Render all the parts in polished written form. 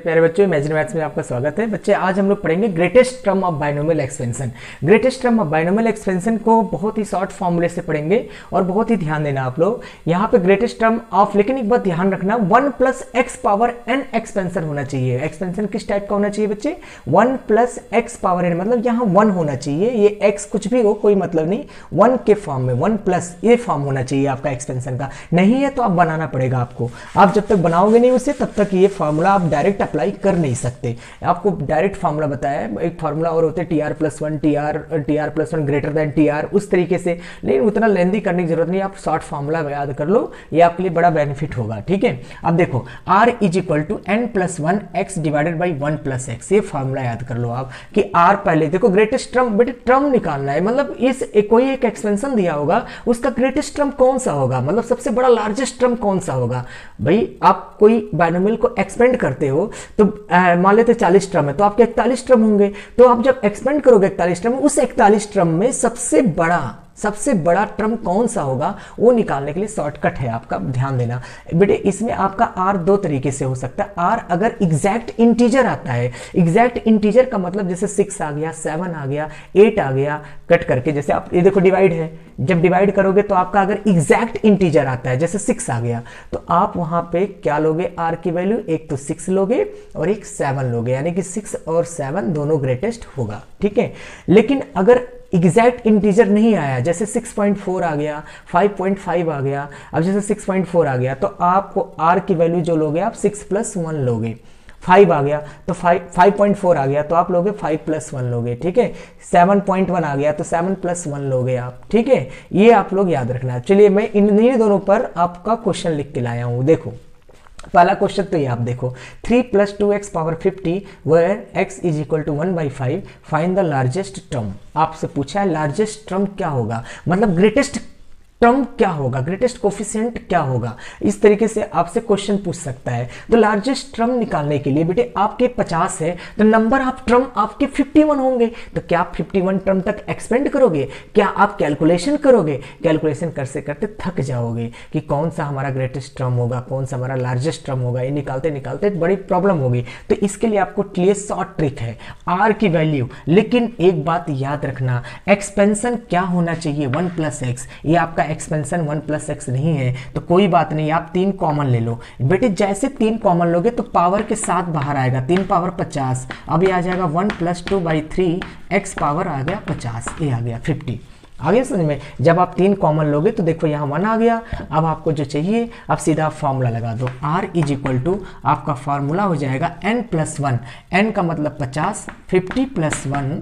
प्यारे बच्चों, imagine maths में आपका स्वागत है। बच्चे आज हम लोग पढ़ेंगे greatest term of binomial expansion. Greatest term of binomial expansion को बहुत ही शॉर्ट फॉर्मूले से पढ़ेंगे और बहुत ही ध्यान देना आप लोग यहाँ पे ग्रेटेस्ट टर्म ऑफ, लेकिन एक बात ध्यान रखना 1 + x⁻n एक्सपेंशन होना चाहिए। एक्सपेंशन किस टाइप का होना चाहिए बच्चे? 1 + x⁻n, मतलब यहाँ 1 होना चाहिए। ये x कुछ भी हो कोई मतलब नहीं, 1 के फॉर्म में 1+ ये फॉर्म होना चाहिए आपका एक्सपेंशन का। नहीं है तो आप बनाना पड़ेगा आपको। आप जब तक बनाओगे नहीं उसे तब तक ये फार्मूला आप डायरेक्ट अप्लाई कर नहीं सकते। आपको डायरेक्ट फार्मूला बताया है, एक फार्मूला और होते हैं TR+1 TR+1 greater than TR, उस तरीके से, लेकिन उतना लेंदी करने की जरूरत नहीं। आप शॉर्ट फार्मूला याद कर लो, ये आपके लिए बड़ा बेनिफिट होगा। ठीक है, अब देखो R = n+1 x / 1 + x, ये फार्मूला याद कर लो आप कि R पहले देखो ग्रेटेस्ट टर्म, बेटे टर्म निकालना है, मतलब इस कोई एक एक्सपेंशन दिया होगा उसका ग्रेटेस्ट टर्म कौन सा होगा, मतलब सबसे बड़ा लार्जेस्ट टर्म कौन सा होगा। भाई आप कोई बाइनोमियल को एक्सपेंड करते हो तो मान लेते 40 टर्म है तो आपके 41 टर्म होंगे, तो आप जब एक्सपेंड करोगे 41 टर्म, उस 41 टर्म में सबसे बड़ा टर्म कौन सा होगा वो निकालने के लिए शॉर्टकट है आपका, ध्यान देना बेटे। इसमें आपका R दो तरीके से हो सकता है। R अगर एग्जैक्ट इंटीजर आता है, एग्जैक्ट इंटीजर का मतलब जैसे 6 आ गया, 7 आ गया, 8 आ गया, कट करके जैसे आप ये देखो डिवाइड है, जब डिवाइड करोगे तो आपका अगर एग्जैक्ट इंटीजर आता है जैसे 6 आ गया तो आप वहां पे क्या लोगे R की वैल्यू, एक तो 6 लोगे और एक 7 लोगे, यानी कि 6 और 7 दोनों ग्रेटेस्ट होगा। ठीक है, लेकिन अगर एग्जैक्ट इंटीजर नहीं आया, जैसे 6.4 आ गया, 5.5 आ गया, अब जैसे 6.4 आ गया तो आपको R की वैल्यू जो लोगे आप 6 + 1 लोगे। 5 आ गया तो 5.4 आ गया तो आप लोगे 5 + 1 लोगे। ठीक है, 7.1 आ गया तो 7 + 1 लोगे आप। ठीक है, ये आप लोग याद रखना। चलिए मैं इन्हीं दोनों पर आपका क्वेश्चन लिख के लाया हूं। देखो पहला क्वेश्चन तो ये आप देखो, 3 + 2x ^ 50 where x = 1/5 find the largest term. आपसे पूछा है लार्जेस्ट टर्म क्या होगा, मतलब ग्रेटेस्ट टर्म क्या होगा, ग्रेटेस्ट कोफिशिएंट क्या होगा, इस तरीके से आपसे क्वेश्चन पूछ सकता है। तो लार्जेस्ट टर्म निकालने के लिए बेटे आपके 50 है तो नंबर ऑफ टर्म आपके 51 होंगे, तो क्या आप 51 टर्म तक एक्सपेंड करोगे, क्या आप कैलकुलेशन करोगे? कैलकुलेशन करते करते थक जाओगे कि कौन सा हमारा ग्रेटेस्ट टर्म होगा, कौन सा हमारा लार्जेस्ट टर्म होगा, ये निकालते निकालते बड़ी प्रॉब्लम होगी। तो इसके लिए आपको लिए शॉर्ट ट्रिक है R की वैल्यू, लेकिन एक बात याद रखना, एक्सपेंशन क्या होना चाहिए 1 + x। ये आपका एक्सपेंशन 1 + x नहीं है तो कोई बात नहीं, आप 3 कॉमन ले लो बेटे। जैसे 3 कॉमन लोगे तो पावर के साथ बाहर आएगा, 3 पावर 50, अब ये आ जाएगा 1 + 2/3 x पावर आ गया 50, ये आ गया 50। आगे समझ में, जब आप 3 कॉमन लोगे तो देखो यहाँ 1 आ गया। अब आपको जो चाहिए अब सीधा फॉर्मूला लगा दो, R = आपका फॉर्मूला हो जाएगा n+1, n का मतलब 50, 50 + 1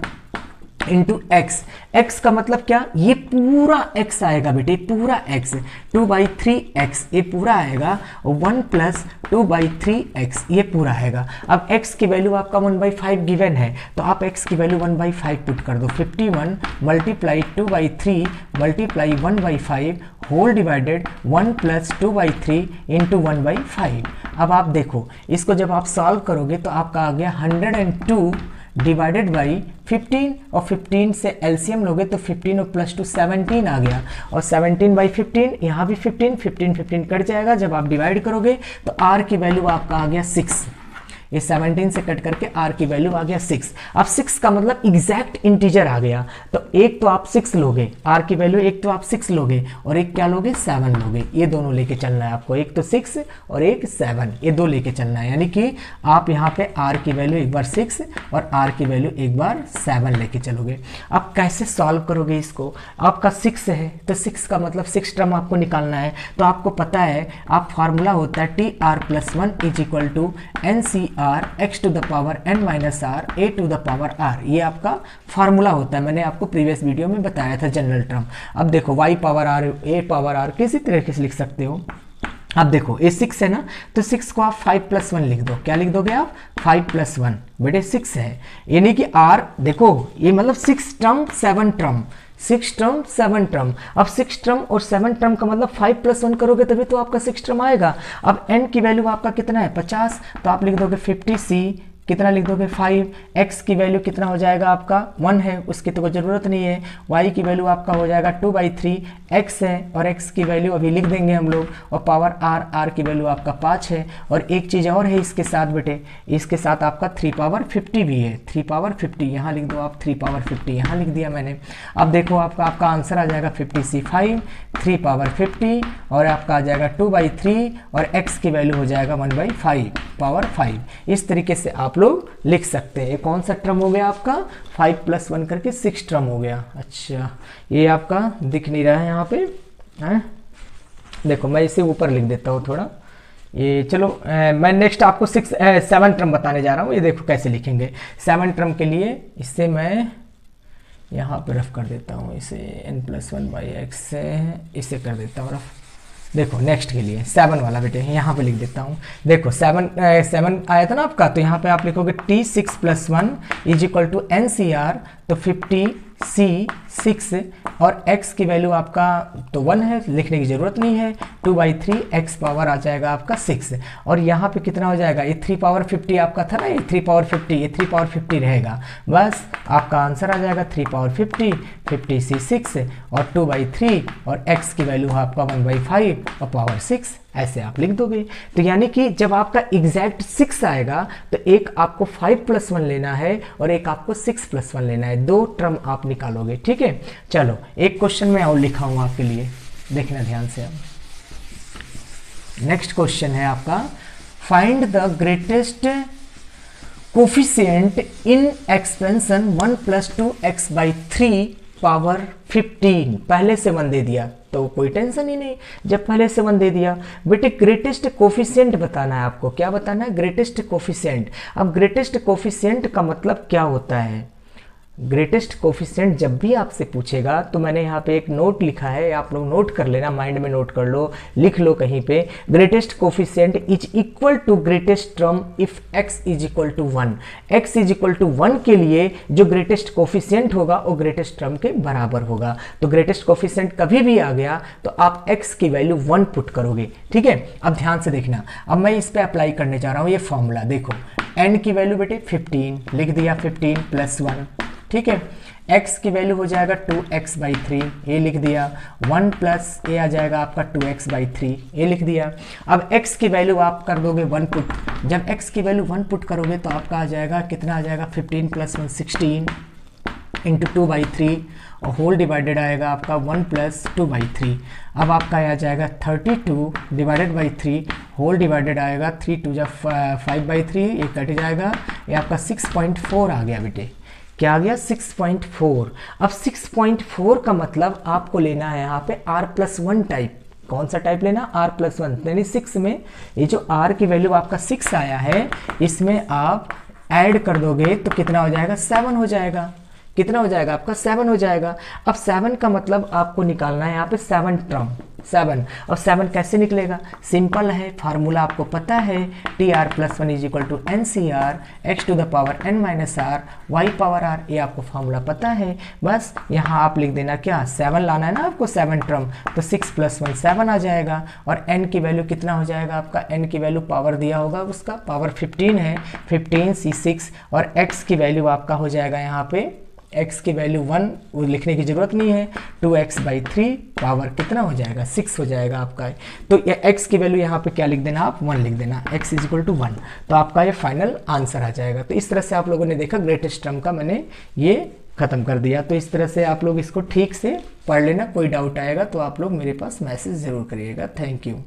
इंटू x। x का मतलब क्या, ये पूरा x आएगा बेटे, पूरा x, 2/3x ये पूरा आएगा, 1 + 2/3x ये पूरा आएगा। अब x की वैल्यू आपका 1/5 गिवन है तो आप x की वैल्यू 1/5 पुट कर दो, 51 × 2/3 × 1/5 होल डिवाइडेड 1 + 2/3 इंटू 1/5। अब आप देखो इसको जब आप सॉल्व करोगे तो आपका आ गया 102 डिवाइडेड बाई 15, और 15 से एलसीएम लोगे तो 15 और +2 17 आ गया, और 17/15 यहाँ भी 15 कट जाएगा। जब आप डिवाइड करोगे तो R की वैल्यू आपका आ गया 6, ये 17 से कट करके R की वैल्यू आ गया 6। अब 6 का मतलब एग्जैक्ट इंटीजर आ गया, तो एक तो आप 6 लोगे, R की वैल्यू एक तो आप 6 लोगे और एक क्या लोगे 7 लोगे, ये दोनों लेके चलना है आपको, एक तो 6 और एक 7, ये दो लेके चलना है। यानी कि आप यहाँ पे R की वैल्यू एक बार 6 और R की वैल्यू एक बार 7 लेके चलोगे। अब कैसे सॉल्व करोगे इसको, आपका 6 है तो 6 का मतलब 6 टर्म आपको निकालना है, तो आपको पता है आप फार्मूला होता है TR+1 = NCR x⁻n - r a⁻r, ये आपका फार्मूला होता है। मैंने आपको प्रीवियस वीडियो में बताया था जनरल टर्म। अब देखो y⁻r a⁻r किसी तरीके से लिख सकते हो। अब देखो ये 6 है ना, तो 6 को आप 5 + 1 लिख दो, क्या लिख दोगे आप 5 + 1, बेटे 6 है, यानी कि R देखो ये मतलब 6 टर्म 7 टर्म, 6 टर्म 7 टर्म। अब 6 टर्म और 7 टर्म का मतलब 5 + 1 करोगे तभी तो आपका 6 टर्म आएगा। अब n की वैल्यू आपका कितना है 50, तो आप लिख दोगे 50c कितना लिख दोगे 5, x की वैल्यू कितना हो जाएगा आपका 1 है, उसकी तो कोई ज़रूरत नहीं है, y की वैल्यू आपका हो जाएगा 2/3, x है और x की वैल्यू अभी लिख देंगे हम लोग, और पावर r की वैल्यू आपका 5 है। और एक चीज़ और है इसके साथ बेटे, इसके साथ आपका 3 पावर 50 भी है, 3 पावर 50 यहाँ लिख दो आप, 3 पावर 50 यहाँ लिख दिया मैंने। अब देखो आपका आंसर आ जाएगा 50C5, 3 पावर 50 और आपका आ जाएगा 2/3 और x की वैल्यू हो जाएगा 1/5 पावर 5। इस तरीके से आप लोग लिख सकते हैं। ये कौन सा टर्म हो गया आपका 5 + 1 करके 6 टर्म हो गया। अच्छा ये आपका दिख नहीं रहा है यहाँ पे है? देखो मैं इसे ऊपर लिख देता हूँ थोड़ा, ये चलो मैं नेक्स्ट आपको 7 टर्म बताने जा रहा हूँ। ये देखो कैसे लिखेंगे 7 टर्म के लिए, इससे मैं यहाँ पे रफ कर देता हूँ, इसे n+1/x से इसे कर देता हूँ रफ। देखो नेक्स्ट के लिए 7 वाला बेटे यहाँ पे लिख देता हूँ। देखो 7 आया था ना आपका, तो यहाँ पे आप लिखोगे t6 + 1 = NCR, तो 50C6 और x की वैल्यू आपका तो 1 है, लिखने की ज़रूरत नहीं है, 2/3 x पावर आ जाएगा आपका 6 और यहाँ पे कितना हो जाएगा, ये 3 पावर 50 आपका था ना, ये 3 पावर 50, ये 3 पावर 50 रहेगा, बस आपका आंसर आ जाएगा 3 पावर 50, 50C6 और 2/3 और x की वैल्यू है आपका 1/5 और पावर 6, ऐसे आप लिख दोगे। तो यानी कि जब आपका एग्जैक्ट 6 आएगा तो एक आपको 5 + 1 लेना है और एक आपको 6 + 1 लेना है, 2 टर्म आप निकालोगे। ठीक है, चलो एक क्वेश्चन मैं और लिखा हूँ आपके लिए, देखना ध्यान से। अब नेक्स्ट क्वेश्चन है आपका, find the greatest coefficient in expansion 1 + 2x/3 power 15। पहले से 1 दे दिया तो कोई टेंशन ही नहीं, जब पहले से 1 दे दिया। बेटे ग्रेटेस्ट कोफिशिएंट बताना है आपको, क्या बताना है, ग्रेटेस्ट कोफिशिएंट। अब ग्रेटेस्ट कोफिशिएंट का मतलब क्या होता है, ग्रेटेस्ट कोफिशिएंट जब भी आपसे पूछेगा तो मैंने यहाँ पे एक नोट लिखा है, आप लोग नोट कर लेना, माइंड में नोट कर लो, लिख लो कहीं पे, greatest coefficient is equal to greatest term if x = 1। x = 1 के लिए जो ग्रेटेस्ट कोफिशिएंट होगा वो ग्रेटेस्ट टर्म के बराबर होगा। तो ग्रेटेस्ट कोफिशिएंट कभी भी आ गया तो आप x की वैल्यू 1 पुट करोगे। ठीक है, अब ध्यान से देखना, अब मैं इस पे अप्लाई करने जा रहा हूँ ये फॉर्मूला। देखो n की वैल्यू बेटे 15 लिख दिया, 15 + 1। ठीक है, x की वैल्यू हो जाएगा 2x/3, ये लिख दिया, 1 प्लस ये आ जाएगा आपका 2x/3, ये लिख दिया। अब x की वैल्यू आप कर दोगे 1 पुट, जब x की वैल्यू 1 पुट करोगे तो आपका आ जाएगा कितना, आ जाएगा 15 + 1 16 × 2/3 और होल डिवाइडेड आएगा आपका 1 + 2/3। अब आपका आ जाएगा 32 / 3 होल डिवाइडेड आएगा 3 × 2 = 5/3, ये कट जाएगा, ये आपका 6.4 आ गया बेटे। क्या आ गया, 6.4। अब 6.4 का मतलब आपको लेना है यहाँ पे r+1 टाइप। कौन सा टाइप लेना, r+1, यानी 6 में ये जो r की वैल्यू आपका 6 आया है, इसमें आप ऐड कर दोगे तो कितना हो जाएगा, 7 हो जाएगा। कितना हो जाएगा आपका, 7 हो जाएगा। अब 7 का मतलब आपको निकालना है यहाँ पे 7 टर्म, 7। और 7 कैसे निकलेगा, सिंपल है, फार्मूला आपको पता है, tr+1 = NCR x⁻n - r y⁻r, ये आपको फार्मूला पता है। बस यहाँ आप लिख देना, क्या 7 लाना है ना आपको, 7 टर्म, तो 6 + 1 7 आ जाएगा। और n की वैल्यू कितना हो जाएगा आपका, n की वैल्यू पावर दिया होगा उसका, पावर 15 है, 15C6 और x की वैल्यू आपका हो जाएगा यहाँ पे, x की वैल्यू 1 वो लिखने की ज़रूरत नहीं है, 2x/3 पावर कितना हो जाएगा, 6 हो जाएगा आपका। तो ये x की वैल्यू यहाँ पे क्या लिख देना आप, 1 लिख देना, x = 1, तो आपका ये फाइनल आंसर आ जाएगा। तो इस तरह से आप लोगों ने देखा ग्रेटेस्ट टर्म का मैंने ये ख़त्म कर दिया। तो इस तरह से आप लोग इसको ठीक से पढ़ लेना, कोई डाउट आएगा तो आप लोग मेरे पास मैसेज ज़रूर करिएगा। Thank you.